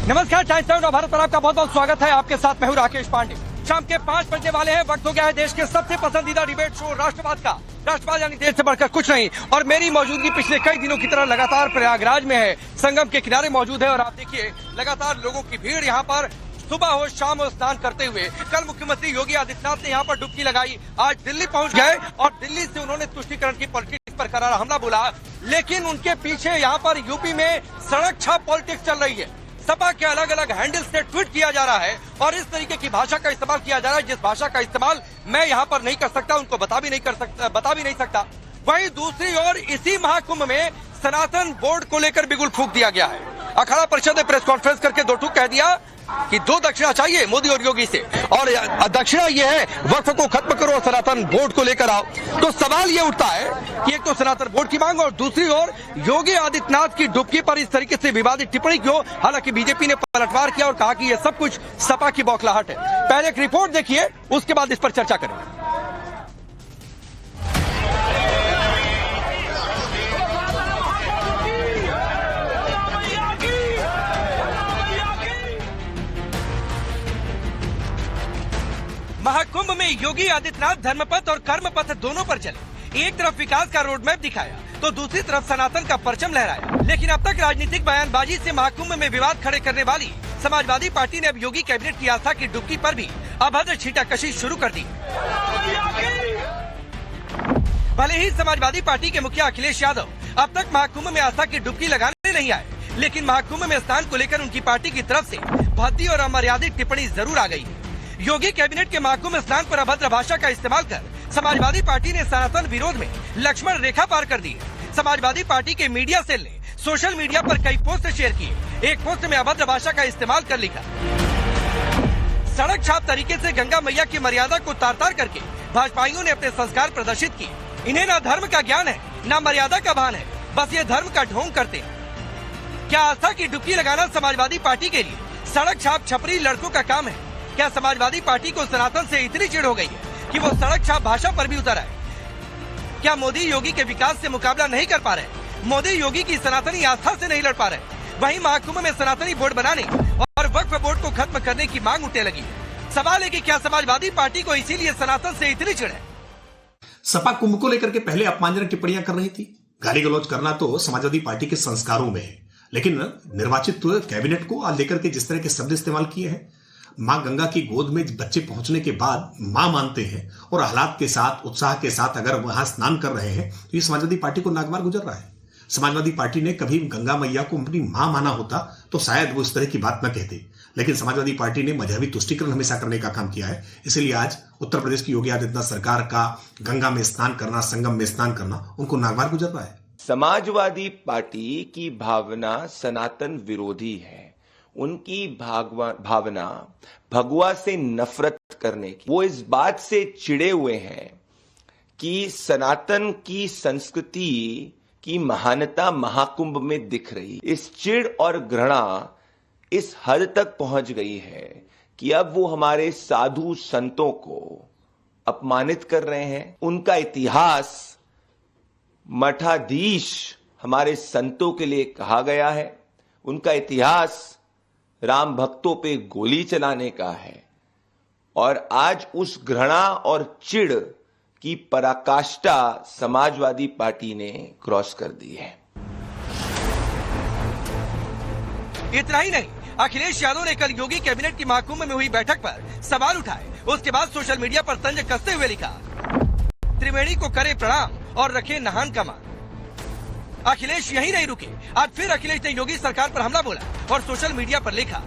नमस्कार, times time Bharat पर आपका बहुत बहुत स्वागत है। आपके साथ मैं हूं राकेश पांडे। शाम के 5 बजने वाले हैं। वक्त हो गया है देश के सबसे पसंदीदा डिबेट शो राष्ट्रवाद का। राष्ट्रवाद यानी देश से बढ़कर कुछ नहीं। और मेरी मौजूदगी पिछले कई दिनों की तरह लगातार प्रयागराज में है, संगम के किनारे मौजूद है। और आप देखिए लगातार लोगों की भीड़ यहाँ पर सुबह हो शाम हो स्नान करते हुए। कल मुख्यमंत्री योगी आदित्यनाथ ने यहाँ पर डुबकी लगाई, आज दिल्ली पहुँच गए और दिल्ली से उन्होंने तुष्टीकरण की पॉलिटिक्स पर करारा हमला बोला। लेकिन उनके पीछे यहाँ पर यूपी में सड़क छाप पॉलिटिक्स चल रही है। सपा के अलग अलग हैंडल से ट्वीट किया जा रहा है और इस तरीके की भाषा का इस्तेमाल किया जा रहा है जिस भाषा का इस्तेमाल मैं यहाँ पर नहीं कर सकता, उनको बता भी नहीं सकता। वहीं दूसरी ओर इसी महाकुंभ में सनातन बोर्ड को लेकर बिगुल फूंक दिया गया है। अखाड़ा परिषद ने प्रेस कॉन्फ्रेंस करके दो टूक कह दिया कि 2 दक्षिणा चाहिए मोदी और योगी से, और दक्षिणा ये है वक्फ को खत्म करो और सनातन बोर्ड को लेकर आओ। तो सवाल ये उठता है कि एक तो सनातन बोर्ड की मांग और दूसरी ओर योगी आदित्यनाथ की डुबकी पर इस तरीके से विवादित टिप्पणी क्यों। हालांकि बीजेपी ने पलटवार किया और कहा कि यह सब कुछ सपा की बौखलाहट है। पहले एक रिपोर्ट देखिए, उसके बाद इस पर चर्चा करेंगे। महाकुंभ में योगी आदित्यनाथ धर्मपथ और कर्मपथ दोनों पर चले। एक तरफ विकास का रोड मैप दिखाया तो दूसरी तरफ सनातन का परचम लहराया। लेकिन अब तक राजनीतिक बयानबाजी से महाकुंभ में विवाद खड़े करने वाली समाजवादी पार्टी ने अब योगी कैबिनेट की आस्था की डुबकी पर भी अभद्र छींटाकशी शुरू कर दी। भले ही समाजवादी पार्टी के मुखिया अखिलेश यादव अब तक महाकुंभ में आस्था की डुबकी लगाने नहीं आए, लेकिन महाकुंभ में स्नान को लेकर उनकी पार्टी की तरफ से भद्दी और अमर्यादित टिप्पणी जरूर आ गई है। योगी कैबिनेट के महाकुंभ स्नान पर अभद्र भाषा का इस्तेमाल कर समाजवादी पार्टी ने सनातन विरोध में लक्ष्मण रेखा पार कर दी। समाजवादी पार्टी के मीडिया सेल ने सोशल मीडिया पर कई पोस्ट शेयर किए। एक पोस्ट में अभद्र भाषा का इस्तेमाल कर लिखा, सड़क छाप तरीके से गंगा मैया की मर्यादा को तार तार करके भाजपाइयों ने अपने संस्कार प्रदर्शित किए। इन्हें न धर्म का ज्ञान है न मर्यादा का भान है, बस ये धर्म का ढोंग करते हैं। क्या आस्था की डुबकी लगाना समाजवादी पार्टी के लिए सड़क छाप छपरी लड़कों का काम है? क्या समाजवादी पार्टी को सनातन से इतनी चिढ़ हो गई है कि वो सड़क छाप भाषा पर भी उतर आए? क्या मोदी योगी के विकास से मुकाबला नहीं कर पा रहे? मोदी योगी की सनातनी आस्था से नहीं लड़ पा रहे? वहीं महाकुंभ में सनातनी बोर्ड बनाने और वक्फ बोर्ड को खत्म करने की मांग उठने लगी। सवाल है कि क्या समाजवादी पार्टी को इसीलिए सनातन से इतनी चिढ़ है? सपा कुंभ को लेकर के पहले अपमानजनक टिप्पणियां कर रही थी। गाली गलौज करना तो समाजवादी पार्टी के संस्कारों में है, लेकिन निर्वाचित कैबिनेट को लेकर के जिस तरह के शब्द इस्तेमाल किए हैं, मां गंगा की गोद में बच्चे पहुंचने के बाद मां मानते हैं और हालात के साथ उत्साह के साथ अगर वहां स्नान कर रहे हैं तो ये समाजवादी पार्टी को नागवार गुजर रहा है। समाजवादी पार्टी ने कभी गंगा मैया को अपनी मां माना होता तो शायद वो इस तरह की बात न कहते, लेकिन समाजवादी पार्टी ने मजहबी तुष्टीकरण हमेशा करने का काम किया है। इसलिए आज उत्तर प्रदेश की योगी आदित्यनाथ सरकार का गंगा में स्नान करना, संगम में स्नान करना उनको नागवार गुजर रहा है। समाजवादी पार्टी की भावना सनातन विरोधी है। उनकी भावना भगवा से नफरत करने की। वो इस बात से चिढ़े हुए हैं कि सनातन की संस्कृति की महानता महाकुंभ में दिख रही। इस चिढ़ और घृणा इस हद तक पहुंच गई है कि अब वो हमारे साधु संतों को अपमानित कर रहे हैं। उनका इतिहास मठाधीश हमारे संतों के लिए कहा गया है। उनका इतिहास राम भक्तों पे गोली चलाने का है और आज उस घृणा और चिढ़ की पराकाष्ठा समाजवादी पार्टी ने क्रॉस कर दी है। इतना ही नहीं, अखिलेश यादव ने कल योगी कैबिनेट की महाकुंभ में हुई बैठक पर सवाल उठाए। उसके बाद सोशल मीडिया पर तंज कसते हुए लिखा, त्रिवेणी को करे प्रणाम और रखे नहान का मान। अखिलेश यही नहीं रुके, आज फिर अखिलेश ने योगी सरकार पर हमला बोला और सोशल मीडिया पर लिखा,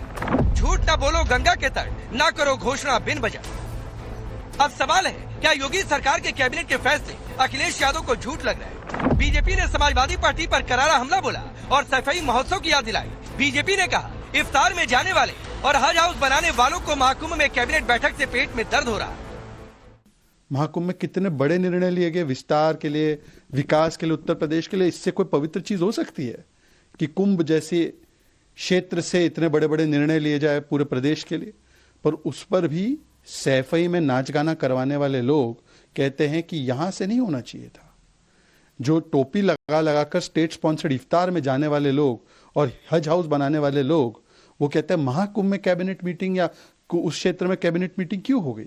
झूठ ना बोलो गंगा के तट, ना करो घोषणा बिन बजट। अब सवाल है, क्या योगी सरकार के कैबिनेट के फैसले अखिलेश यादव को झूठ लग रहा है? बीजेपी ने समाजवादी पार्टी पर करारा हमला बोला और सफाई महोत्सव की याद दिलाई। बीजेपी ने कहा, इफ्तार में जाने वाले और हज हाउस बनाने वालों को महाकुंभ में कैबिनेट बैठक से पेट में दर्द हो रहा है। महाकुंभ में कितने बड़े निर्णय लिए गए विस्तार के लिए, विकास के लिए, उत्तर प्रदेश के लिए। इससे कोई पवित्र चीज हो सकती है कि कुंभ जैसे क्षेत्र से इतने बड़े बड़े निर्णय लिए जाए पूरे प्रदेश के लिए? पर उस पर भी सैफई में नाच गाना करवाने वाले लोग कहते हैं कि यहां से नहीं होना चाहिए था। जो टोपी लगा लगाकर स्टेट स्पॉन्सर्ड इफ्तार में जाने वाले लोग और हज हाउस बनाने वाले लोग, वो कहते हैं महाकुंभ में कैबिनेट मीटिंग या उस क्षेत्र में कैबिनेट मीटिंग क्यों हो गई?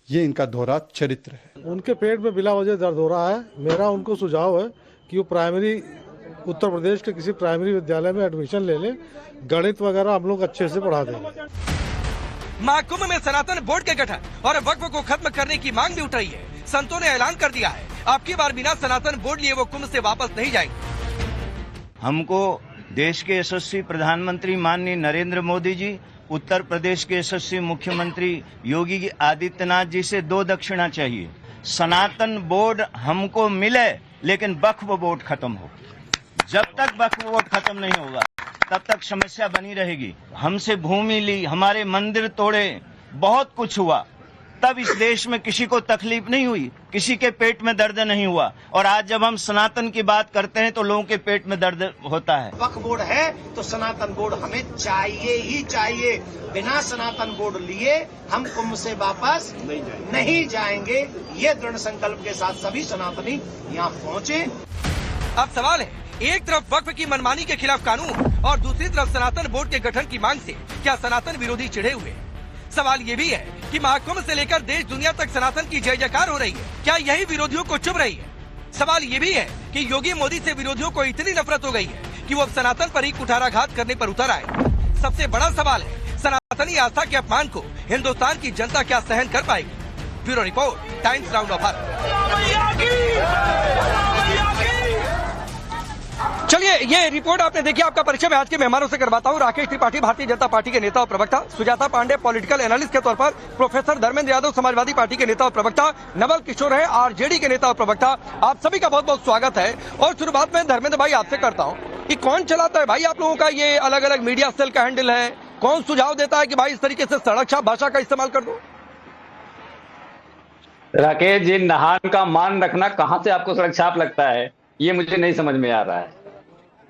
ये इनका दोहरा चरित्र है। उनके पेट में बिला वजह दर्द हो रहा है। मेरा उनको सुझाव है कि वो प्राइमरी उत्तर प्रदेश के किसी प्राइमरी विद्यालय में एडमिशन ले लें। गणित वगैरह हम लोग अच्छे से पढ़ा देंगे। महाकुंभ में सनातन बोर्ड के गठन और वक्फ को खत्म करने की मांग भी उठ रही है। संतों ने ऐलान कर दिया है, अब की बार बिना सनातन बोर्ड लिए वो कुंभ से वापस नहीं जाएंगे। हमको देश के यशस्वी प्रधानमंत्री माननीय नरेंद्र मोदी जी, उत्तर प्रदेश के यशस्वी मुख्यमंत्री योगी आदित्यनाथ जी से 2 दक्षिणा चाहिए। सनातन बोर्ड हमको मिले, लेकिन वक्फ बोर्ड खत्म हो। जब तक वक्फ बोर्ड खत्म नहीं होगा तब तक समस्या बनी रहेगी। हमसे भूमि ली, हमारे मंदिर तोड़े, बहुत कुछ हुआ, तब इस देश में किसी को तकलीफ नहीं हुई, किसी के पेट में दर्द नहीं हुआ। और आज जब हम सनातन की बात करते हैं तो लोगों के पेट में दर्द होता है। वक्फ बोर्ड है तो सनातन बोर्ड हमें चाहिए ही चाहिए। बिना सनातन बोर्ड लिए हम कुंभ से वापस नहीं जाएंगे। ये दृढ़ संकल्प के साथ सभी सनातनी यहाँ पहुँचे। अब सवाल है, एक तरफ वक्फ की मनमानी के खिलाफ कानून और दूसरी तरफ सनातन बोर्ड के गठन की मांग से क्या सनातन विरोधी चिढ़े हुए? सवाल ये भी है कि महाकुंभ से लेकर देश दुनिया तक सनातन की जय जयकार हो रही है, क्या यही विरोधियों को चुभ रही है? सवाल ये भी है कि योगी मोदी से विरोधियों को इतनी नफरत हो गई है कि वो अब सनातन पर ही कुठाराघात करने पर उतर आए। सबसे बड़ा सवाल है, सनातनी आस्था के अपमान को हिंदुस्तान की जनता क्या सहन कर पाएगी? Bureau report, times round of Bharat. चलिए, ये रिपोर्ट आपने देखी। आपका परिचय मैं आज के मेहमानों से करवाता हूँ। राकेश त्रिपाठी भारतीय जनता पार्टी के नेता और प्रवक्ता, सुजाता पांडे पॉलिटिकल एनालिस्ट के तौर पर, प्रोफेसर धर्मेंद्र यादव समाजवादी पार्टी के नेता और प्रवक्ता, नवल किशोर है आरजेडी के नेता और प्रवक्ता। आप सभी का बहुत बहुत स्वागत है। और शुरुआत में धर्मेंद्र भाई आपसे करता हूँ कि कौन चलाता है भाई आप लोगों का ये अलग अलग मीडिया सेल का हैंडल है? कौन सुझाव देता है कि भाई इस तरीके से सड़क छाप भाषा का इस्तेमाल कर दो? राकेश जी, नहान का मान रखना कहाँ से आपको सड़क छाप लगता है, ये मुझे नहीं समझ में आ रहा है।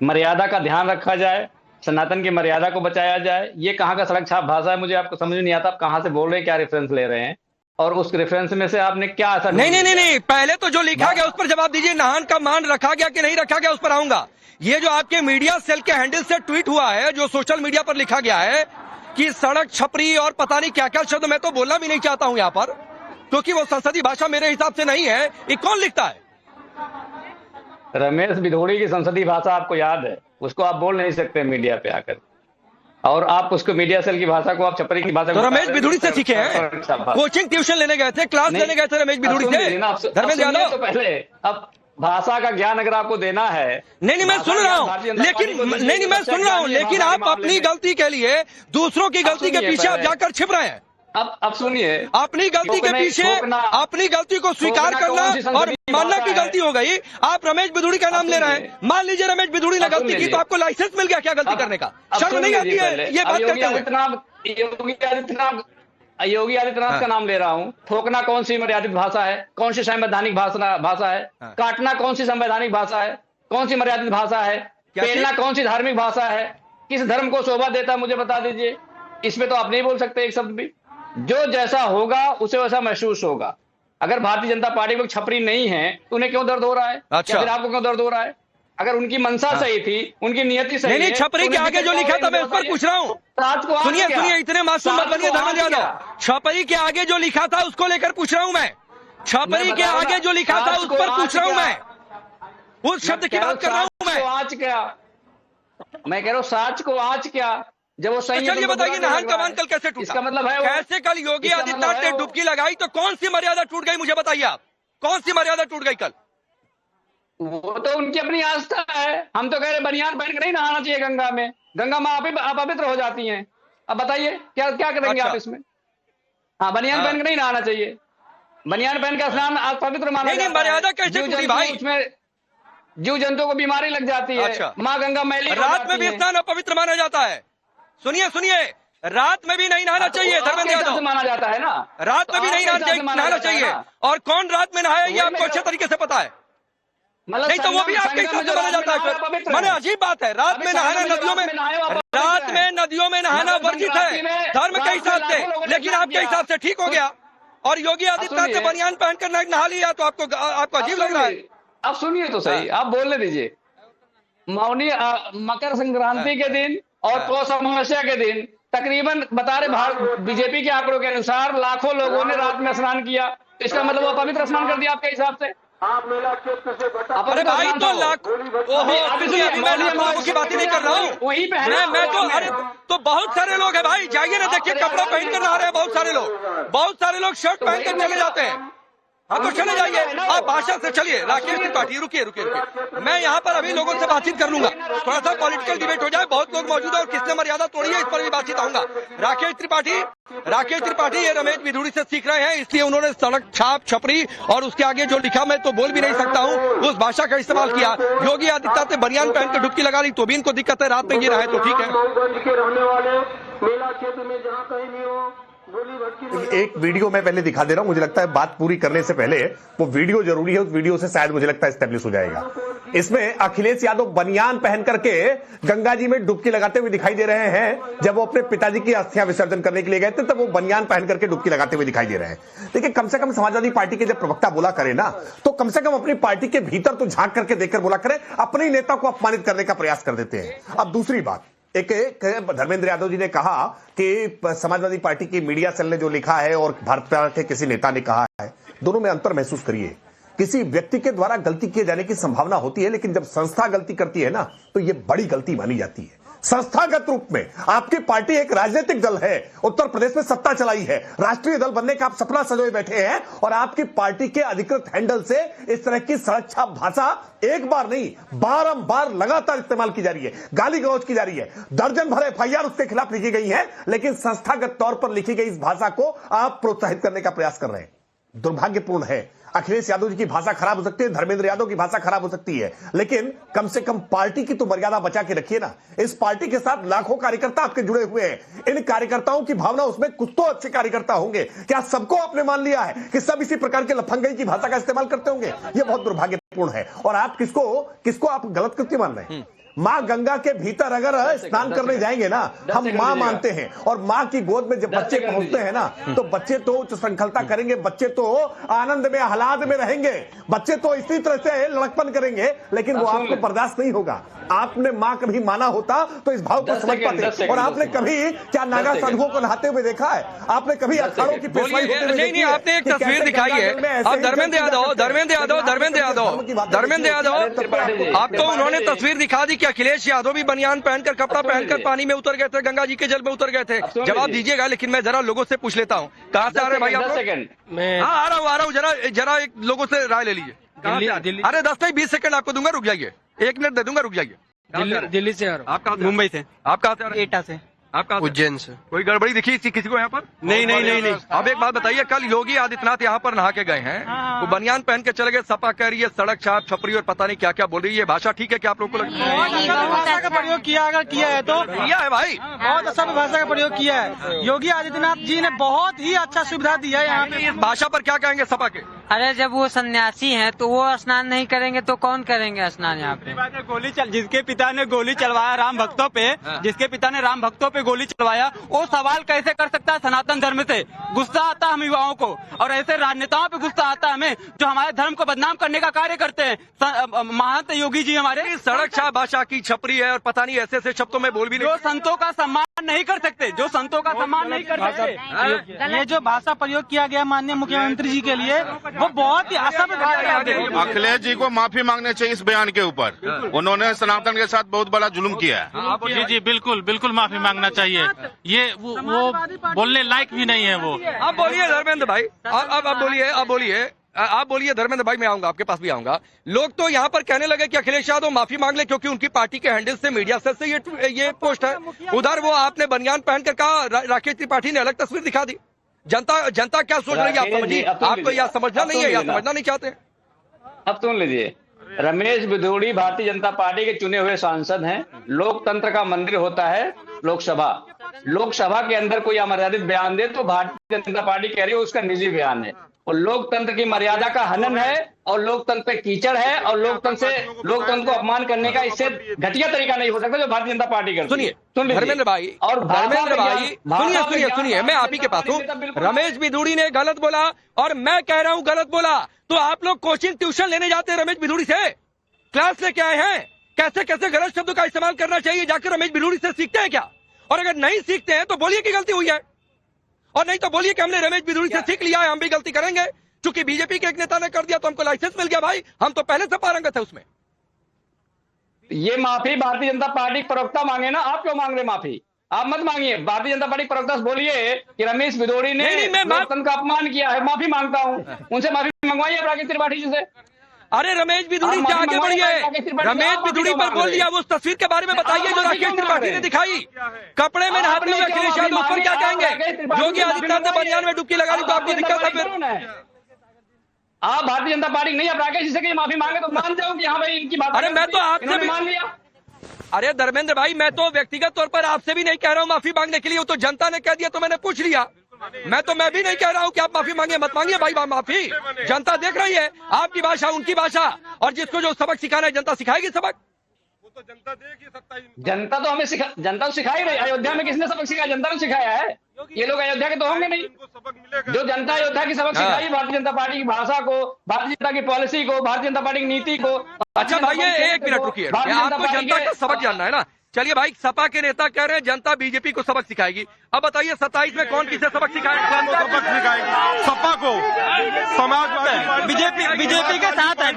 मर्यादा का ध्यान रखा जाए, सनातन की मर्यादा को बचाया जाए, ये कहाँ का सड़क छाप भाषा है? मुझे आपको समझ नहीं आता। आप कहाँ से बोल रहे हैं, क्या रेफरेंस ले रहे हैं, और उस रेफरेंस में से आपने क्या असर? नहीं, पहले तो जो लिखा गया उस पर जवाब दीजिए। नहान का मान रखा गया कि नहीं रखा गया, उस पर आऊंगा। ये जो आपके मीडिया सेल के हैंडल से ट्वीट हुआ है, जो सोशल मीडिया पर लिखा गया है कि सड़क छपरी और पता नहीं क्या क्या शब्द, मैं तो बोलना भी नहीं चाहता हूं यहाँ पर, क्योंकि वो संसदीय भाषा मेरे हिसाब से नहीं है। ये कौन लिखता है? रमेश बिधोड़ी की संसदीय भाषा आपको याद है, उसको आप बोल नहीं सकते मीडिया पे आकर, और आप उसको मीडिया सेल की भाषा को आप छपरी की भाषा तो रमेश बिधुड़ी से सीखे हैं? कोचिंग ट्यूशन लेने गए थे, क्लास लेने गए थे रमेश बिधुड़ी से? धर्मेंद्र यादव, तो पहले अब भाषा का ज्ञान अगर आपको देना है। नहीं, मैं सुन रहा हूँ, लेकिन मैं सुन रहा हूँ, लेकिन आप अपनी गलती के लिए दूसरों की गलती के पीछे आप जाकर छिप रहे हैं। अब सुनिए, अपनी गलती के पीछे अपनी गलती को स्वीकार करना और मानना की गलती हो गई। आप रमेश बिधुड़ी का नाम ले रहे हैं। मान लीजिए रमेश बिधुड़ी ने गलती की, तो आपको लाइसेंस मिल गया क्या गलती करने का? शर्म नहीं आती है ये बात करते हुए? योगी आदित्यनाथ का नाम ले रहा हूँ। थोकना कौन सी मर्यादित भाषा है? कौन सी संवैधानिक भाषा है? काटना कौन सी संवैधानिक भाषा है? कौन सी मर्यादित भाषा है? पेलना कौन सी धार्मिक भाषा है? किस धर्म को शोभा देता है, मुझे बता दीजिए। इसमें तो आप नहीं बोल सकते एक शब्द भी। जो जैसा होगा उसे वैसा महसूस होगा। अगर भारतीय जनता पार्टी को छपरी नहीं है तो उन्हें क्यों दर्द हो रहा है? अच्छा, फिर आपको क्यों दर्द हो रहा है? अगर उनकी मंशा सही थी, उनकी नियति सही नहीं, छपरी के आगे जो लिखा था मैं उस पर पूछ रहा हूँ। सुनिए, इतने मासूम मत बनिए धर्मेंद्र यादव। छपरी के आगे जो लिखा था उसको लेकर पूछ रहा हूँ मैं। छपरी के आगे जो लिखा था उस पर पूछ रहा हूँ मैं। उस शब्द की बात कर रहा हूँ मैं। आज क्या मैं कह रहा हूँ, साच को आज क्या, जब वो सही। चलिए बताइए, नहान का मान कल कैसे टूटा? इसका मतलब है कैसे कल योगी आदित्यनाथ ने डुबकी लगाई तो कौन सी मर्यादा टूट गई? मुझे बताइए आप, कौन सी मर्यादा टूट गई कल? वो तो उनकी अपनी आस्था है। हम तो कह रहे बनियान पहन कर नहीं नहाना चाहिए गंगा में। गंगा माँ अपवित्र हो जाती हैं। अब बताइए क्या करेंगे आप इसमें? हाँ, बनियान पहन कर नहीं नहाना चाहिए। बनियान पहन का स्नान पवित्र माना जाता है। मर्यादा कैसे टूटी भाई? उसमें जीव जंतु को बीमारी लग जाती है। अच्छा। माँ गंगा मैली रात में भी स्नान अपवित्र माना जाता है। सुनिए, रात में भी नहीं नहाना चाहिए धर्मेंद्र यादव। माना जाता है ना, रात में भी नहीं नहाना चाहिए। और कौन रात में नहाया ये आपको अच्छे तरीके से पता है। नहीं तो वो भी आपके हिसाब से माना जाता है। मैंने अजीब बात है, रात में नहाना नदियों में, रात में नदियों में नहाना वर्जित है धर्म के हिसाब से, लेकिन आपके हिसाब से ठीक हो गया। और योगी आदित्यनाथ ने बनियान पहनकर नहा लिया तो आपको अजीब लग रहा है। अब सुनिए तो सही, आप बोलने दीजिए। मौनी मकर संक्रांति के दिन और पौष अमावस्या के दिन तकरीबन बता रहे बीजेपी के आंकड़ों के अनुसार लाखों लोगों ने रात में स्नान किया। इसका मतलब वो पवित्र स्नान कर दिया आपके हिसाब से? अरे भाई तो लाख अभी मैं लोगों की बात ही नहीं कर रहा हूँ, वहीं पे मैं तो अरे तो बहुत सारे लोग हैं भाई, जाइए ना देखिए कपड़ा पहन कर नहा रहे हैं बहुत सारे लोग शर्ट पहन कर चले जाते हैं। हाँ तो चले जाइए आप भाषा से चलिए। राकेश त्रिपाठी रुकिए, मैं यहाँ पर अभी लोगों से बातचीत कर लूंगा, थोड़ा सा पॉलिटिकल डिबेट हो जाए, बहुत लोग मौजूद है और किसने मर्यादा तोड़ी है इस पर भी बातचीत आऊंगा। राकेश त्रिपाठी ये रमेश बिधूड़ी से सीख रहे हैं, इसलिए उन्होंने सड़क छाप छपरी और उसके आगे जो लिखा मैं तो बोल भी नहीं सकता हूँ उस भाषा का इस्तेमाल किया। योगी आदित्यनाथ ने बनियान पहन कर डुबकी लगा ली तो भी इनको दिक्कत है, रात में ये रहे तो ठीक है। एक वीडियो मैं पहले दिखा दे रहा हूं, मुझे लगता है बात पूरी करने से पहले वो वीडियो जरूरी है, उस वीडियो से शायद मुझे लगता है एस्टेब्लिश हो जाएगा। इसमें अखिलेश यादव बनियान पहन करके गंगा जी में डुबकी लगाते हुए दिखाई दे रहे हैं। जब वो अपने पिताजी की अस्थियां विसर्जन करने के लिए गए थे तब वो बनियान पहन करके डुबकी लगाते हुए दिखाई दे रहे हैं। देखिए कम से कम समाजवादी पार्टी के जब प्रवक्ता बोला करे ना तो कम से कम अपनी पार्टी के भीतर तो झांक करके देखकर बोला करे, अपने नेता को अपमानित करने का प्रयास कर देते हैं। अब दूसरी बात, एक धर्मेंद्र यादव जी ने कहा कि समाजवादी पार्टी की मीडिया सेल ने जो लिखा है और भाजपा के किसी नेता ने कहा है, दोनों में अंतर महसूस करिए। किसी व्यक्ति के द्वारा गलती किए जाने की संभावना होती है, लेकिन जब संस्था गलती करती है ना तो यह बड़ी गलती मानी जाती है। संस्थागत रूप में आपकी पार्टी एक राजनीतिक दल है, उत्तर प्रदेश में सत्ता चलाई है, राष्ट्रीय दल बनने का आप सपना सजोए बैठे हैं और आपकी पार्टी के अधिकृत हैंडल से इस तरह की सड़क छाप भाषा एक बार नहीं बारंबार लगातार इस्तेमाल की जा रही है, गाली गलौज की जा रही है। दर्जन भर एफआईआर उसके खिलाफ लिखी गई है, लेकिन संस्थागत तौर पर लिखी गई इस भाषा को आप प्रोत्साहित करने का प्रयास कर रहे हैं। दुर्भाग्यपूर्ण है। अखिलेश यादव जी की भाषा खराब हो सकती है, धर्मेंद्र यादव की भाषा खराब हो सकती है, लेकिन कम से कम पार्टी की तो मर्यादा बचा के रखिए ना। इस पार्टी के साथ लाखों कार्यकर्ता आपके जुड़े हुए हैं, इन कार्यकर्ताओं की भावना, उसमें कुछ तो अच्छे कार्यकर्ता होंगे। क्या सबको आपने मान लिया है कि सब इसी प्रकार के लफंगई की भाषा का इस्तेमाल करते होंगे? यह बहुत दुर्भाग्यपूर्ण है। और आप किसको आप गलत कृत्य मान रहे हैं? मां गंगा के भीतर अगर स्नान करने जाएंगे ना, हम मां मानते हैं, और मां की गोद में जब बच्चे पहुंचते हैं ना तो बच्चे तो उच्च श्रृंखलता करेंगे, बच्चे तो आनंद में आह्लाद में रहेंगे, बच्चे तो इसी तरह से लड़कपन करेंगे, लेकिन वो आपको बर्दाश्त नहीं होगा। आपने मां कभी माना होता तो इस भाव को समझ पाते। और आपने कभी क्या नागा साधुओं को नहाते हुए देखा है? आपने कभी अखाड़ों की पेशवाई होते हुए देखी है? नहीं, आपने एक तस्वीर दिखाई है। अब धर्मेंद्र यादव आपको उन्होंने तस्वीर दिखा दी कि अखिलेश यादव भी बनियान पहनकर कपड़ा पहनकर पानी में उतर गए थे, गंगा जी के जल में उतर गए थे। जवाब दीजिएगा, लेकिन मैं जरा लोगों से पूछ लेता हूँ, कहाँ से आ रहे भाई आप लोग? हाँ आ रहा हूँ, जरा एक लोगों से राय ले लीजिए। अरे 10 नहीं 20 सेकंड आपको दूंगा, रुक जाइए, 1 मिनट दे दूंगा, रुक जाइए। दिल्ली से आ रहा हूँ। आप कहाँ? मुंबई से। आप कहाँ से आ रहे हैं? एटा से। आप कहाँ? उज्जैन से। कोई गड़बड़ी दिखी किसी को यहाँ पर? नहीं। अब एक बात बताइए, कल योगी आदित्यनाथ यहाँ पर नहा के गए हैं, वो बनियान पहन के चले गए, सपा कह रही है सड़क छाप छपरी और पता नहीं क्या क्या बोल रही है। ये भाषा ठीक है क्या आप लोग को लगता है? भाषा का प्रयोग किया है तो किया है भाई, बहुत अच्छा भाषा का प्रयोग किया है। योगी आदित्यनाथ जी ने बहुत ही अच्छा सुविधा दिया है यहाँ पे। इस भाषा पर क्या कहेंगे सपा के? अरे जब वो सन्यासी हैं तो वो स्नान नहीं करेंगे तो कौन करेंगे स्नान यहाँ पे? जिसके पिता ने गोली चलवाया राम भक्तों पे, जिसके पिता ने राम भक्तों पे गोली चलवाया, वो सवाल कैसे कर सकता है सनातन धर्म से? गुस्सा आता है हम युवाओं को, और ऐसे राजनेताओं पे गुस्सा आता है हमें जो हमारे धर्म को बदनाम करने का कार्य करते हैं। महंत योगी जी हमारे सड़क छाप भाषा की छपरी है और पता नहीं ऐसे शब्दों में बोल भी नहीं। जो संतों का सम्मान नहीं कर सकते, ये जो भाषा प्रयोग किया गया माननीय मुख्यमंत्री जी के लिए, वो बहुत ही असभ्य भाषा है। अखिलेश जी को माफी मांगनी चाहिए इस बयान के ऊपर, उन्होंने सनातन के साथ बहुत बड़ा जुल्म किया है। जी बिल्कुल माफी मांगना चाहिए। ये वो बोलने लायक भी नहीं है वो। अब बोलिए धर्मेंद्र भाई, आप बोलिए धर्मेंद्र भाई, मैं आऊंगा आपके पास भी आऊंगा। लोग तो यहाँ पर कहने लगे कि अखिलेश यादव माफी मांग ले क्योंकि उनकी पार्टी के हैंडल से मीडिया सेल से ये पोस्ट है। उधर वो आपने बनियान पहनकर कहा, राकेश त्रिपाठी ने अलग तस्वीर दिखा दी। जनता क्या सोच रही है आप समझिए। आपको यह समझना नहीं है या समझना नहीं चाहते? अब सुन लीजिए, रमेश बिधूड़ी भारतीय जनता पार्टी के चुने हुए सांसद हैं। लोकतंत्र का मंदिर होता है लोकसभा के अंदर कोई अमर्यादित बयान दे तो भारतीय जनता पार्टी कह रही है उसका निजी बयान है, और लोकतंत्र की मर्यादा का हनन है, और लोकतंत्र पे कीचड़ है, और लोकतंत्र को अपमान करने का इससे घटिया तरीका नहीं हो सकता जो भारतीय जनता पार्टी करती है। सुनिए धर्मेंद्र भाई, सुनिए मैं आप ही के पास हूँ। रमेश बिधूड़ी ने गलत बोला और मैं कह रहा हूँ गलत बोला, तो आप लोग कोचिंग ट्यूशन लेने जाते हैं रमेश बिधूड़ी से, क्लास लेके आए हैं, कैसे कैसे गलत शब्दों का इस्तेमाल करना चाहिए जाकर रमेश बिधूड़ी से सीखते हैं क्या? और अगर नहीं सीखते हैं तो बोलिए कि गलती हुई है, और नहीं तो बोलिए कि हमने रमेश बिधूड़ी से सीख लिया है, हम भी गलती करेंगे। चूंकि बीजेपी के एक नेता ने कर दिया तो हमको लाइसेंस मिल गया भाई, हम तो पहले से पारंगत है उसमें। ये माफी भारतीय जनता पार्टी के प्रवक्ता मांगे ना, आप क्यों मांग रहे माफी? आप मत मांगिए, भारतीय जनता पार्टी प्रवक्ता से बोलिए कि रमेश बिधूड़ी ने लोकतंत्र का अपमान किया है, माफी मांगता हूं, उनसे माफी मंगवाइए राकेश त्रिपाठी जी से। अरे रमेश बिधूड़ी से आगे बढ़िए, रमेश बिधूड़ी पर बोल दिया, वो उस तस्वीर के बारे में बताइए जो राकेश त्रिपाठी ने दिखाई, कपड़े में नहाते हुए अखिलेश यादव पर क्या कहेंगे? योगी आदित्यनाथ ने बनियान में डुबकी लगा ली तो आपको दिक्कत है फिर? आप भारतीय जनता पार्टी नहीं, आप राकेश जी से माफी मांगे तो मान जाओ कि हाँ भाई इनकी बात। अरे मैं तो आपसे भी मान लिया। अरे धर्मेंद्र भाई, मैं तो व्यक्तिगत तौर पर आपसे भी नहीं कह रहा हूं माफी मांगने के लिए, वो तो जनता ने कह दिया तो मैंने पूछ लिया। मैं भी नहीं कह रहा हूं कि आप माफी मांगे, मत मांगिए भाई माफी, जनता देख रही है, आपकी भाषा उनकी भाषा, और जिसको जो सबक सिखाना है जनता सिखाएगी सबक। वो तो जनता देगी, जनता तो हमें जनता तो सिखा ही रही। अयोध्या में किसने सबक सिखाया? जनता ने सिखाया है। ये लोग अयोध्या के तो होंगे नहीं। जो जनता अयोध्या की सबक सिखाई भारतीय जनता पार्टी की भाषा को, भारतीय जनता की पॉलिसी को, भारतीय जनता पार्टी की नीति को। अच्छा भाई, ये एक मिनट रुकिए, आपको जनता का सबक जानना है ना? चलिए भाई, सपा के नेता कह रहे हैं जनता बीजेपी को सबक सिखाएगी। अब बताइए 27 में कौन किसे सबक सिखाएगा? सबक सिखाएगी सपा को, समाजवादी बीजेपी के साथ है,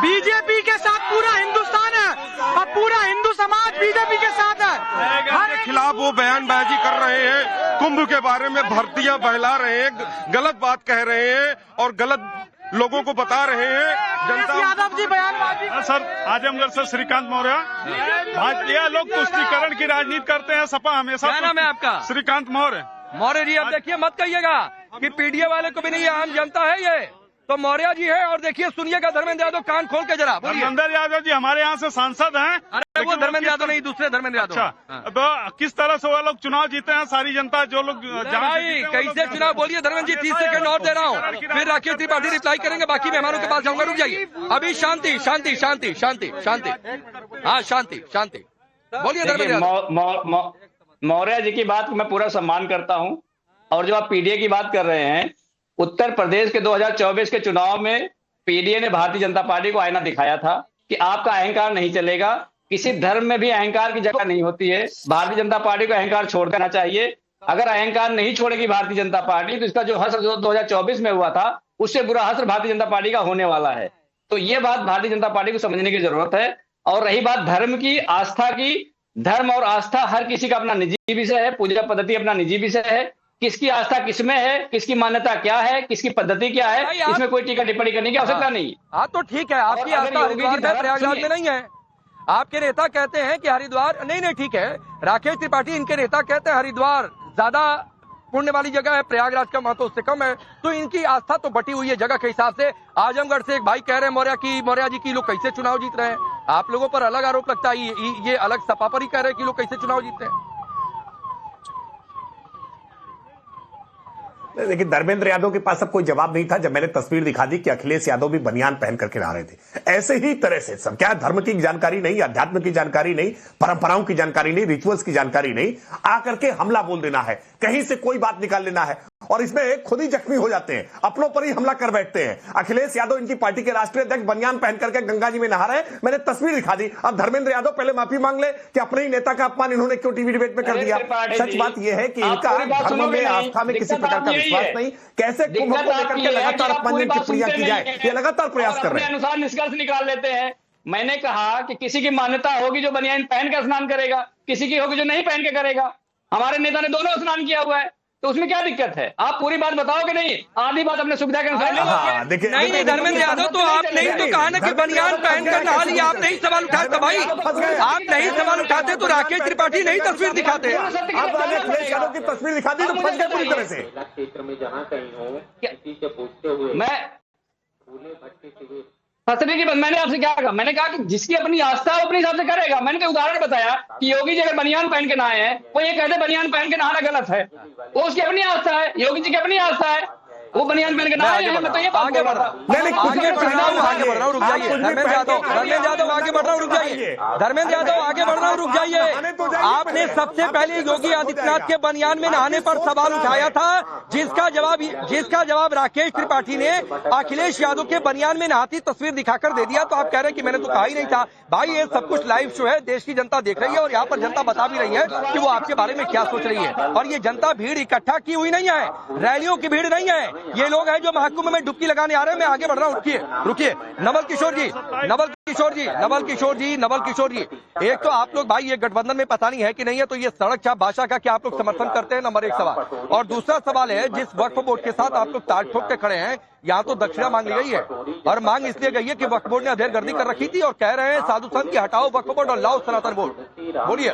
बीजेपी के साथ पूरा हिंदुस्तान है और पूरा हिंदू समाज बीजेपी के साथ है। के खिलाफ वो बयानबाजी कर रहे हैं, कुंभ के बारे में भर्तियां बहला रहे हैं, गलत बात कह रहे हैं और गलत लोगों को बता रहे हैं। जनता यादव जी बयानबाजी। सर, आजमगढ़ से श्रीकांत मौर्य। भाजपा लोग तुष्टीकरण की राजनीति करते हैं, सपा हमेशा। क्या नाम है आपका? श्रीकांत मौर्य। मौर्य जी, अब देखिए मत कहिएगा कि पीडीए वाले को भी नहीं, आम जनता है ये तो मौर्य जी है। और देखिए सुनिएगा धर्मेंद्र यादव, कान खोल के जरा बोलिए। धर्मेंद्र यादव जी हमारे यहाँ से सांसद हैं। अरे वो धर्मेंद्र यादव नहीं, दूसरे धर्मेंद्र यादव। अच्छा, तो किस तरह से वो लोग चुनाव जीते हैं? सारी जनता जो लोग भाई कैसे चुनाव, बोलिए धर्मेंद्र जी। 30 सेकंड और दे रहा हूँ, फिर राकेश त्रिपाठी रिप्लाई करेंगे, बाकी मेहमानों के पास जाऊंगा। रुक जाइए अभी, शांति शांति शांति शांति शांति, हाँ शांति शांति, बोलिए धर्मेंद्र यादव। मौर्य जी की बात मैं पूरा सम्मान करता हूं, और जो आप पीडीए की बात कर रहे हैं, उत्तर प्रदेश के 2024 के चुनाव में पीडीए ने भारतीय जनता पार्टी को आईना दिखाया था कि आपका अहंकार नहीं चलेगा, किसी धर्म में भी अहंकार की जगह नहीं होती है। भारतीय जनता पार्टी को अहंकार छोड़ देना चाहिए। अगर अहंकार नहीं छोड़ेगी भारतीय जनता पार्टी तो इसका जो हश्र 2024 में हुआ था उससे बुरा हश्र भारतीय जनता पार्टी का होने वाला है। तो ये बात भारतीय जनता पार्टी को समझने की जरूरत है। और रही बात धर्म की, आस्था की, धर्म और आस्था हर किसी का अपना निजी विषय है, पूजा पद्धति अपना निजी विषय है। किसकी आस्था किसमें है, किसकी मान्यता क्या है, किसकी पद्धति क्या है, इसमें कोई टीका टिप्पणी करने की आवश्यकता नहीं। हाँ तो ठीक है, आपकी आस्था हरिद्वार में, प्रयागराज में नहीं है। आपके नेता कहते हैं कि हरिद्वार नहीं, ठीक है। राकेश त्रिपाठी इनके नेता कहते हैं हरिद्वार ज्यादा पुण्य वाली जगह है, प्रयागराज का महत्व उससे कम है। तो इनकी आस्था तो बटी हुई है जगह के हिसाब से। आजमगढ़ से एक भाई कह रहे हैं मौर्य जी की लोग कैसे चुनाव जीत रहे हैं। आप लोगों पर अलग आरोप लगता है, ये अलग सपा पर ही कह रहे हैं कि लोग कैसे चुनाव जीतते हैं। लेकिन धर्मेंद्र यादव के पास अब कोई जवाब नहीं था जब मैंने तस्वीर दिखा दी कि अखिलेश यादव भी बनियान पहन करके आ रहे थे। ऐसे ही तरह से सब, क्या धर्म की जानकारी नहीं, अध्यात्म की जानकारी नहीं, परंपराओं की जानकारी नहीं, रिचुअल्स की जानकारी नहीं, आकर के हमला बोल देना है, कहीं से कोई बात निकाल लेना है और इसमें खुद ही जख्मी हो जाते हैं, अपनों पर ही हमला कर बैठते हैं। अखिलेश यादव इनकी पार्टी के राष्ट्रीय अध्यक्ष बनियान पहन करके गंगा जी में नहा रहे हैं, मैंने तस्वीर दिखा दी। अब धर्मेंद्र यादव पहले माफी मांग ले कि अपने ही नेता का अपमान इन्होंने क्यों टीवी डिबेट में कर दिया। सच बात यह है कि इनका धर्म में, आस्था में किसी प्रकार का विश्वास नहीं। कैसे कुंभ को लेकर के लगातार अपमान टिप्पणियां की जाए, ये लगातार प्रयास कर रहे हैं। अनुसार निष्कर्ष निकाल लेते हैं। मैंने कहा कि किसी की मान्यता होगी जो बनियान पहन कर स्नान करेगा, किसी की होगी जो नहीं पहन के करेगा। हमारे नेता ने दोनों स्नान किया हुआ है, तो उसमें क्या दिक्कत है? आप पूरी बात बताओगे नहीं, आधी बात अपने सुविधा के अनुसार। नहीं धर्मेंद्र यादव, तो आप नहीं तो कहा ना कि बनियान पहनकर नहा लिया, आप नहीं सवाल उठाते भाई, आप नहीं सवाल उठाते तो राकेश त्रिपाठी नहीं तस्वीर दिखाते। अखिलेश यादव की तस्वीर दिखा दी तो फंस गए पूरी तरह से। क्षेत्र में जहाँ कहीं हो किसी से पूछते हुए मैं फंसने की बात, मैंने आपसे क्या कहा? मैंने कहा कि जिसकी अपनी आस्था है वो अपने हिसाब से करेगा। मैंने तो उदाहरण बताया कि योगी जी अगर बनियान पहन के नहाए हैं, वो ये कहते बनियान पहन के नहाना गलत है, वो उसकी अपनी आस्था है, योगी जी की अपनी आस्था है। वो बनियान पहन के ना आए हैं, मैं तो ये बात बोल रहा था। आगे बढ़ रहा हूँ, रुक जाइए। धर्मेंद्र यादव आगे बढ़ रहा हूँ, रुक जाइए। धर्मेंद्र यादव आगे बढ़ रहा हूँ, रुक जाइए। आपने सबसे पहले योगी आदित्यनाथ के बनियान में नहाने पर सवाल उठाया था, जिसका जवाब राकेश त्रिपाठी ने अखिलेश यादव के बनियान में नहाती तस्वीर दिखाकर दे दिया। तो आप कह रहे हैं कि मैंने तो कहा ही नहीं था। भाई ये सब कुछ लाइव शो है, देश की जनता देख रही है और यहाँ पर जनता बता भी रही है कि वो आपके बारे में क्या सोच रही है। और ये जनता भीड़ इकट्ठा की हुई नहीं है, रैलियों की भीड़ नहीं है, ये लोग हैं जो महाकुंभ में डुबकी लगाने आ रहे हैं। मैं आगे बढ़ रहा हूँ, रुकिए। नवल किशोर जी, एक तो आप लोग भाई ये गठबंधन में पता नहीं है कि नहीं है, तो ये सड़क छाप भाषा का क्या आप लोग समर्थन करते हैं? नंबर 1 सवाल। और दूसरा सवाल है, जिस वक्फ बोर्ड के साथ आप लोग ताल ठोक के खड़े हैं, यहाँ तो दक्षिणा मांग ली गई है, और मांग इसलिए गई है कि वक्फ बोर्ड ने अधेरगर्दी कर रखी थी और कह रहे हैं साधु संत की हटाओ वक्फ बोर्ड और लाओ सनातन बोर्ड। बोलिए।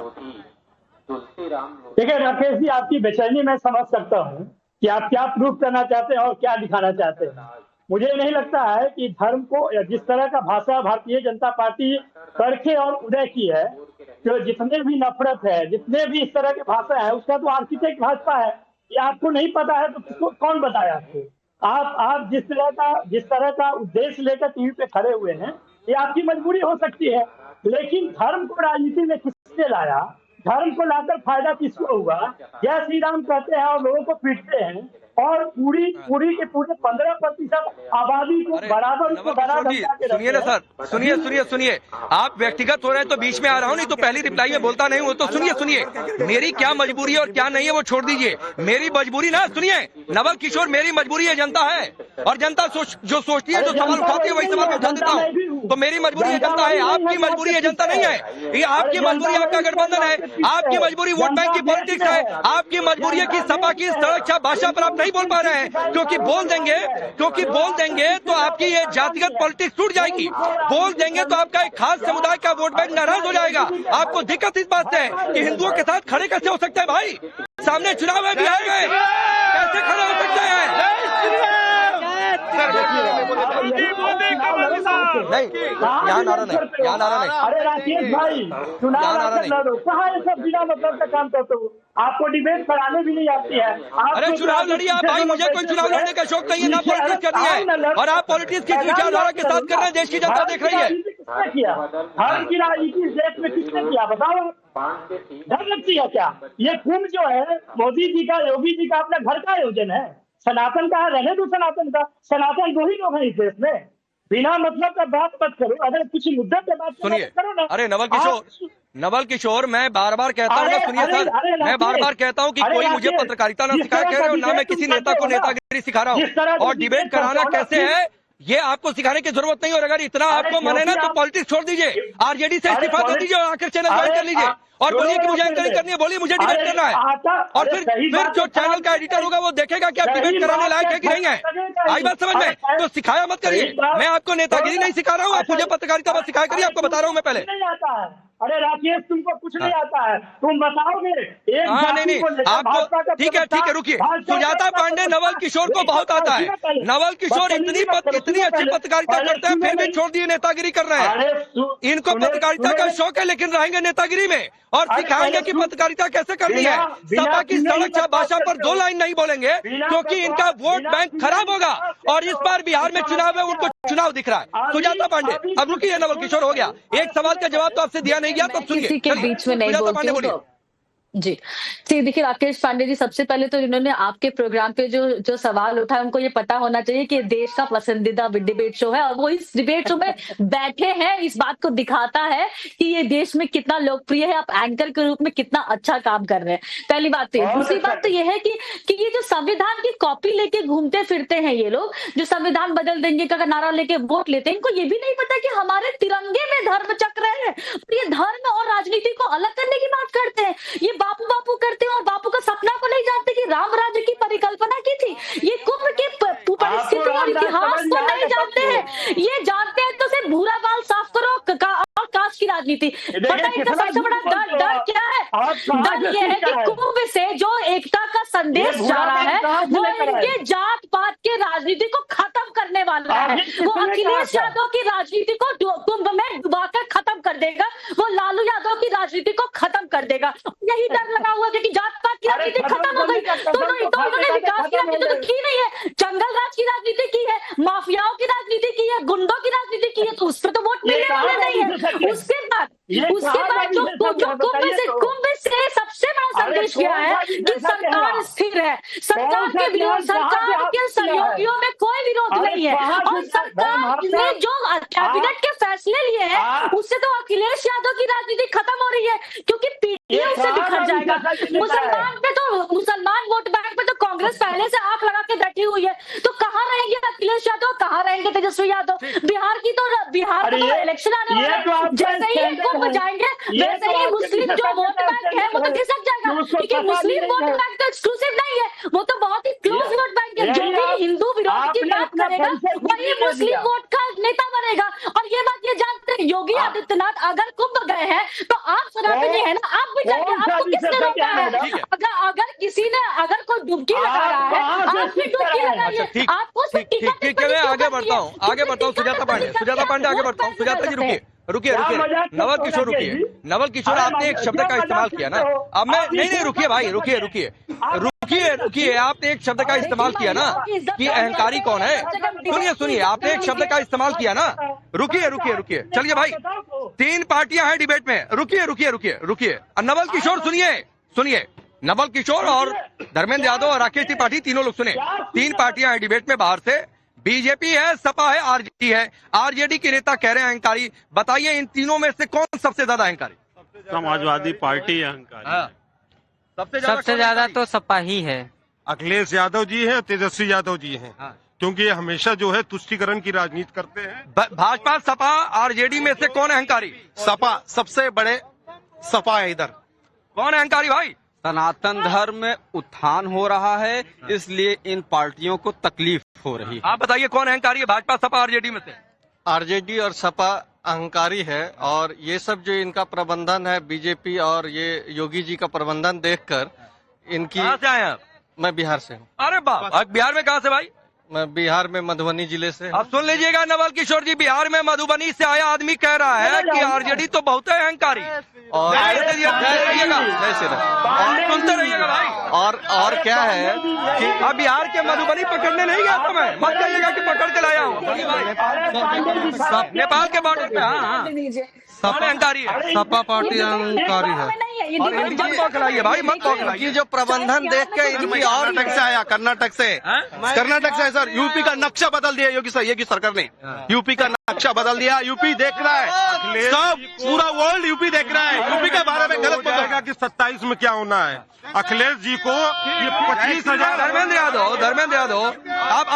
देखिए राकेश जी, आपकी बेचैनी मैं समझ सकता हूँ कि आप क्या प्रूफ करना चाहते हैं और क्या दिखाना चाहते हैं। मुझे नहीं लगता है कि धर्म को जिस तरह का भाषा भारतीय जनता पार्टी करके और उदय की है, तो जितने भी नफरत है, जितने भी इस तरह की भाषा है, उसका तो आर्किटेक्ट भाजपा है। ये आपको नहीं पता है तो किसको कौन बताया आपको? आप जिस तरह का उद्देश्य लेकर टीवी पे खड़े हुए हैं, ये आपकी मजबूरी हो सकती है, लेकिन धर्म को राजनीति में किसने लाया? धर्म को लाकर फायदा किसको हुआ? जय श्री राम कहते हैं और लोगों को पीटते हैं, और पूरी के पूरे 15% आबादी को बराबर सुनिए ना सर, सुनिए। आप व्यक्तिगत हो रहे हैं तो बीच में आ रहा हूँ, नहीं तो पहली रिप्लाई में बोलता नहीं हूँ। तो सुनिए, मेरी क्या मजबूरी है और क्या नहीं है वो छोड़ दीजिए। मेरी मजबूरी ना सुनिए नवल किशोर, मेरी मजबूरी है जनता है, और जनता जो सोचती है, जो सवाल उठाती है, वही सवाल मैं उठा देता हूँ। तो मेरी मजबूरी है जनता है, आपकी मजबूरी है जनता नहीं है। ये आपकी मजबूरी आपका गठबंधन है, आपकी मजबूरी वोट बैंक की पॉलिटिक्स है, आपकी मजबूरी है कि सपा की सड़क छाप भाषा पर आप नहीं बोल पा रहे हैं, क्योंकि बोल देंगे तो आपकी ये जातिगत पॉलिटिक्स टूट जाएगी। बोल देंगे तो आपका एक खास समुदाय का वोट बैंक नाराज हो जाएगा। आपको दिक्कत इस बात से है कि हिंदुओं के साथ खड़े कैसे हो सकते हैं? भाई सामने चुनाव है, बिहार में कैसे खड़े हो सकते हैं? नहीं, यहाँ नारा नहीं। अरे राकेश भाई, चुनाव लड़ो, कहाँ ये सब बिना मतलब का काम करते हो? आपको डिबेट कराने भी नहीं आती है। अरे चुनाव लड़िए आप भाई, मुझे कोई चुनाव लड़ने का शौक नहीं है, ना पॉलिटिक्स करनी है, और आप पॉलिटिक्स की विचारधारा के साथ कर रहे हैं। देश की जनता देख रही है। किसने किया धर्म की राजनीति देश में? किसने किया बताओ? धर्म किया क्या? ये कुंभ जो है मोदी जी का, योगी जी का अपना घर का आयोजन है। सनातन का रहने दो, सनातन का। सनातन दो ही लोग हैं इस देश में। बिना मतलब का बात मत करो, अगर कुछ मुद्दे पे बात करो ना। अरे नवल किशोर, मैं बार बार कहता हूँ ना, सुनिए सर, मैं बार बार कहता हूँ कि कोई मुझे पत्रकारिता ना सिखाए, कह रहे हो ना मैं किसी नेता को नेतागिरी सिखा रहा हूँ। और डिबेट कराना कैसे है ये आपको सिखाने की जरूरत नहीं। और अगर इतना आपको मन है ना तो पॉलिटिक्स छोड़ दीजिए, आरजेडी से इस्तीफा दे दीजिए और आखिर चैनल ज्वाइन कर लीजिए और बोलिए कि मुझे एंकरिंग करनी है, बोलिए मुझे डिबेट करना है। और फिर जो चैनल का एडिटर होगा वो देखेगा कि आप डिबेट कराने लायक है कि नहीं है। आई बात समझ में? तो सिखाया मत करिए। मैं आपको नेतागिरी नहीं सिखा रहा हूँ, आप मुझे पत्रकारिता मत सिखाया करिए, आपको बता रहा हूँ मैं पहले। अरे राकेश, तुमको कुछ नहीं आता है, तुम बताओगे? नहीं, आपको ठीक है, रुकिए। सुजाता पांडे नवल किशोर को बहुत आता है। नवल किशोर इतनी अच्छी पत्रकारिता करते हैं, फिर भी छोड़ दिए नेतागिरी कर रहे हैं। इनको पत्रकारिता का शौक है, लेकिन रहेंगे नेतागिरी में और सिखाएंगे कि पत्रकारिता कैसे करनी है। सपा की सड़क छाप भाषा पर 2 लाइन नहीं बोलेंगे, क्योंकि इनका वोट बैंक खराब होगा। और इस बार बिहार में चुनाव है, उनको चुनाव दिख रहा है। सुजाता पांडे, अब रुकिए, नवल किशोर हो गया, एक सवाल का जवाब तो आपसे दिया नहीं गया, तो सुनिए। किसी के बीच में नहीं बोलती हूँ जी। देखिए राकेश पांडे जी, सबसे पहले तो इन्होंने आपके प्रोग्राम पे जो सवाल उठाए, उनको ये पता होना चाहिए कि देश का पसंदीदा डिबेट शो है और वो इस डिबेट शो में बैठे हैं। इस बात को दिखाता है कि ये देश में कितना लोकप्रिय है, आप एंकर के रूप में कितना अच्छा काम कर रहे हैं। पहली बात तो ये। दूसरी बात तो ये है कि ये जो संविधान की कॉपी लेके घूमते फिरते हैं ये लोग, जो संविधान बदल देंगे का नारा लेके वोट लेते हैं, इनको ये भी नहीं पता कि हमारे तिरंगे में धर्म चक्र है। ये धर्म और राजनीति को अलग करने की बात करते हैं। ये बापू बापू करते हैं और बापू का सपना को नहीं जानते कि राम राज्य की परिकल्पना की थी। ये कुंभ की परिस्थिति और इतिहास को नहीं जानते हैं। ये जानते हैं तो सिर्फ भूरा बाल साफ करो और कास्ट की राजनीति। पता है इनका सबसे बड़ा डर क्या है? डर ये है कि कुंभ से जो एकता का संदेश जा रहा है वो इनके जात पात के राजनीति को खत्म करने वाला है। वो अखिलेश यादव की राजनीति को कुंभ में डुबाकर खत्म कर देगा, वो लालू यादव की राजनीति को खत्म कर देगा। यही डर लगा हुआ है कि जात पात की राजनीति खत्म हो गई, तो उन्होंने विकास की राजनीति तो की नहीं है, जंगल राज की राजनीति की है, माफियाओं की राजनीति की है, गुंडों की राजनीति की है, तो उस पर तो वोट मिलने वाले नहीं है। उसके बाद जो कुंभ से सबसे बड़ा संदेश किया है कि सरकार स्थिर है, सरकार के विरोध, सरकार के सहयोगियों में कोई विरोध नहीं है, और सरकार ने जो कैबिनेट के फैसले लिए हैं उससे तो अखिलेश यादव की राजनीति खत्म हो रही है, क्योंकि पीडीए उससे बिखर जाएगा। मुसलमान वोट बैंक पे तो कांग्रेस पहले से आंख लगा के बैठी हुई है, तो कहाँ रहेंगे अखिलेश यादव, कहाँ रहेंगे तेजस्वी यादव? बिहार में तो इलेक्शन आने वाला है, जैसे ही कुंभ जाएंगे वैसे ही मुस्लिम जो वोट बैंक है वो तो खिसक जाएगा, क्योंकि मुस्लिम वोट बैंक तो एक्सक्लूसिव नहीं है, वो तो बहुत ही क्लोज वोट बैंक है। जो भी हिंदू विरोध की बात करेगा वही मुस्लिम वोट का नेता बनेगा। और ये बात ये जानते हैं योगी आदित्यनाथ अगर कुंभ गए हैं तो आप सनातनी है ना, आप भी जाइए, आपको किसने रोका है? अगर किसी ने अगर कोई डुबकी लगा रहा है आप भी डुबकी लगाइए, आपको ठीक है। मैं आगे बढ़ता हूँ सुजाता पांडे आगे बढ़ता हूँ। सुजाता जी रुकिए नवल किशोर नवल किशोर, आपने एक शब्द का इस्तेमाल किया ना, अब मैं नहीं रुकिए भाई, रुकिए आपने एक शब्द का इस्तेमाल किया ना कि अहंकारी कौन है। सुनिए आपने एक शब्द का इस्तेमाल किया ना, रुकिए चलिए भाई, 3 पार्टियां हैं डिबेट में, रुकिए नवल किशोर सुनिए नवल किशोर और धर्मेंद्र यादव और राकेश त्रिपाठी तीनों लोग सुने, 3 पार्टियां हैं डिबेट में, बाहर से बीजेपी है, सपा है, आरजेडी है। आरजेडी के नेता कह रहे हैं अहंकारी, बताइए इन तीनों में से कौन सबसे ज्यादा अहंकारी? समाजवादी पार्टी है अहंकारी। सबसे ज्यादा तो सपा ही है। अखिलेश यादव जी है, तेजस्वी यादव जी हैं, क्योंकि ये हमेशा जो है तुष्टीकरण की राजनीति करते हैं। भाजपा, सपा, आरजेडी में से कौन अहंकारी? सपा सबसे बड़े, सपा है इधर। कौन अहंकारी भाई? सनातन धर्म में उत्थान हो रहा है, इसलिए इन पार्टियों को तकलीफ हो रही है। आप बताइए कौन अहंकारी है भाजपा, सपा, आरजेडी में से? आरजेडी और सपा अहंकारी है, और ये सब जो इनका प्रबंधन है, बीजेपी और ये योगी जी का प्रबंधन देखकर इनकी। कहाँ से आए आप? मैं बिहार से हूँ। अरे बाप, बिहार में कहाँ से भाई? मैं बिहार में मधुबनी जिले से। अब सुन लीजिएगा नवल किशोर जी, बिहार में मधुबनी से आया आदमी कह रहा है कि आरजेडी तो बहुत है अहंकारी, और सुनते रहिएगा भाई। और क्या है कि अब बिहार के मधुबनी पकड़ने नहीं गया तो मैं मत कहिएगा कि पकड़ के लाया हूँ, नेपाल के बॉर्डर पे। सपा अहंकारी है, सपा पार्टी अहंकारी है, और मत पकड़ाइए भाई, मत पकड़ाइए। जो प्रबंधन देख के इनकी, और कर्नाटक से सर, यूपी का नक्शा बदल दिया योगी सरकार ने, यूपी का नक्शा बदल दिया। यूपी देख रहा है, सब पूरा वर्ल्ड यूपी देख रहा है, यूपी के बारे में गलत बताएगा कि 27 में क्या होना है। अखिलेश जी को ये 25,000। धर्मेंद्र यादव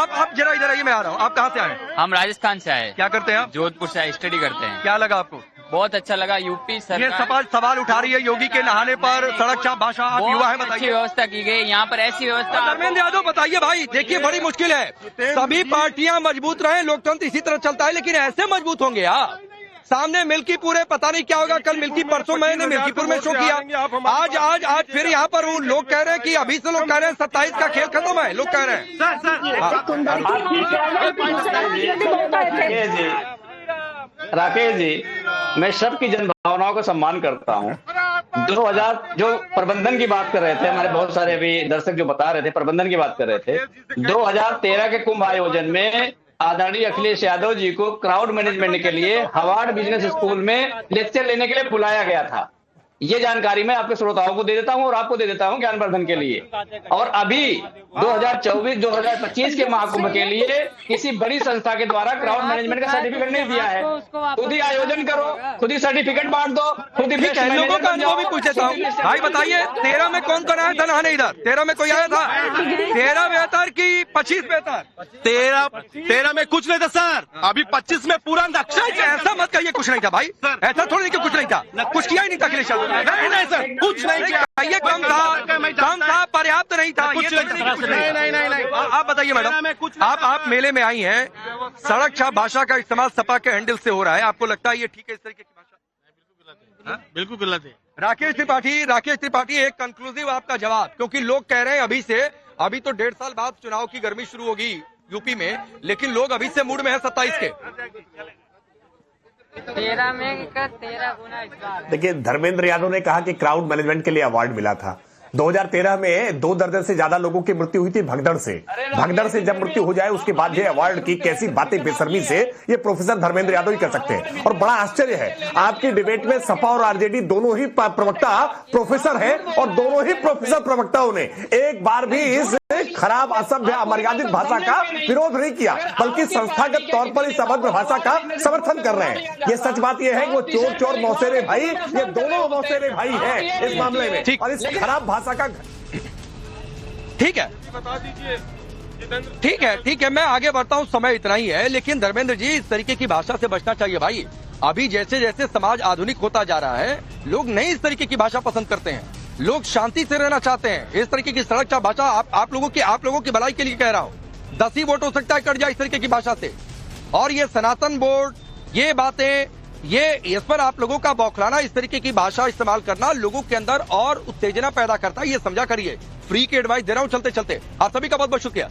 आप जरा इधर आइए, मैं आ रहा हूँ। आप कहाँ से आए? हम राजस्थान से आए। क्या करते हैं आप? जोधपुर से स्टडी करते हैं। क्या लगा आपको? बहुत अच्छा लगा। यूपी सरकार ये सवाल उठा रही है योगी के नहाने पर, सड़क छाप भाषा, आप युवा है, बताइए। व्यवस्था की गई यहाँ पर, ऐसी व्यवस्था। धर्मेंद्र यादव बताइए भाई, देखिए बड़ी मुश्किल है, सभी पार्टियां मजबूत रहे, लोकतंत्र इसी तरह चलता है, लेकिन ऐसे मजबूत होंगे आप। सामने मिल्कीपुर है, पता नहीं क्या होगा कल। परसों मैंने मिल्कीपुर में शो किया, आज फिर यहाँ पर लोग कह रहे हैं कि अभी से लोग कह रहे हैं 27 का खेल खत्म है, लोग कह रहे हैं। राकेश जी, मैं सबकी जन भावनाओं का सम्मान करता हूँ। 2000 जो प्रबंधन की बात कर रहे थे, हमारे बहुत सारे अभी दर्शक जो बता रहे थे, प्रबंधन की बात कर रहे थे। 2013 के कुंभ आयोजन में आदरणीय अखिलेश यादव जी को क्राउड मैनेजमेंट के लिए हार्वर्ड बिजनेस स्कूल में लेक्चर लेने के लिए बुलाया गया था। ये जानकारी मैं आपके श्रोताओं को दे देता हूं और आपको दे देता हूं ज्ञानवर्धन के लिए। और अभी 2024-2025 के महाकुंभ के लिए किसी बड़ी संस्था के द्वारा क्राउड मैनेजमेंट का सर्टिफिकेट नहीं दिया है। खुद ही आयोजन करो, खुद ही सर्टिफिकेट बांट दो, खुद ही लोगों का अनुभव भी पूछ लेता हूँ। भाई बताइए, 13 में कौन आया था नहाने? इधर 13 में कोई आया था? 13 बेहतर की 25 बेहतर? 13 में कुछ नहीं था सर, अभी 25 में पूरा नक्शा। ऐसा मत कहिए कुछ नहीं था भाई, ऐसा थोड़ी कि कुछ नहीं था, कुछ किया ही नहीं था अखिलेश यादव। नहीं सर, कुछ नहीं किया, ये कम था, पर्याप्त नहीं था। नहीं, आप बताइए मैडम, आप मेले में आई हैं, सड़क छाप भाषा का इस्तेमाल सपा के हैंडल से हो रहा है, आपको लगता है ये ठीक है इस तरीके की भाषा? बिल्कुल गलत है। राकेश त्रिपाठी एक कंक्लूसिव आपका जवाब, क्योंकि लोग कह रहे हैं अभी तो 1.5 साल बाद चुनाव की गर्मी शुरू होगी यूपी में, लेकिन लोग अभी से मूड में है 27 के। 13 में का 13 गुना इस बार। देखिए, धर्मेंद्र यादव ने कहा कि क्राउड मैनेजमेंट के लिए अवार्ड मिला था। 2013 में 2 दर्जन से ज्यादा लोगों की मृत्यु हुई थी भगदड़ से। भगदड़ से जब मृत्यु हो जाए उसके बाद ये अवार्ड की कैसी बातें बेशर्मी से ये प्रोफेसर धर्मेंद्र यादव ही कर सकते हैं। और बड़ा आश्चर्य है, आपकी डिबेट में सपा और आरजेडी दोनों ही प्रवक्ता प्रोफेसर हैं और दोनों ही प्रोफेसर प्रवक्ताओं ने एक बार भी इस खराब, असभ्य, अमर्यादित भाषा का विरोध नहीं किया, बल्कि संस्थागत तौर पर इस अभद्र भाषा का समर्थन कर रहे हैं। ये सच बात यह है कि वो चोर चोर मौसेरे भाई, ये दोनों मौसेरे भाई हैं इस मामले में, और इस खराब भाषा का। ठीक है, बता दीजिए ठीक है, मैं आगे बढ़ता हूं, समय इतना ही है। लेकिन धर्मेंद्र जी, इस तरीके की भाषा से बचना चाहिए भाई। अभी जैसे जैसे समाज आधुनिक होता जा रहा है, लोग नहीं इस तरीके की भाषा पसंद करते हैं। लोग शांति से रहना चाहते हैं। इस तरीके की सड़क का भाषा आप लोगों की भलाई के लिए कह रहा हूं। 10 ही वोट हो सकता है कट जाए इस तरीके की भाषा से। और ये सनातन बोर्ड, ये बातें, ये इस पर आप लोगों का बौखलाना, इस तरीके की भाषा इस्तेमाल करना लोगों के अंदर और उत्तेजना पैदा करता है, ये समझा करिए। फ्री की एडवाइस दे रहा हूं चलते चलते। आप सभी का बहुत बहुत शुक्रिया।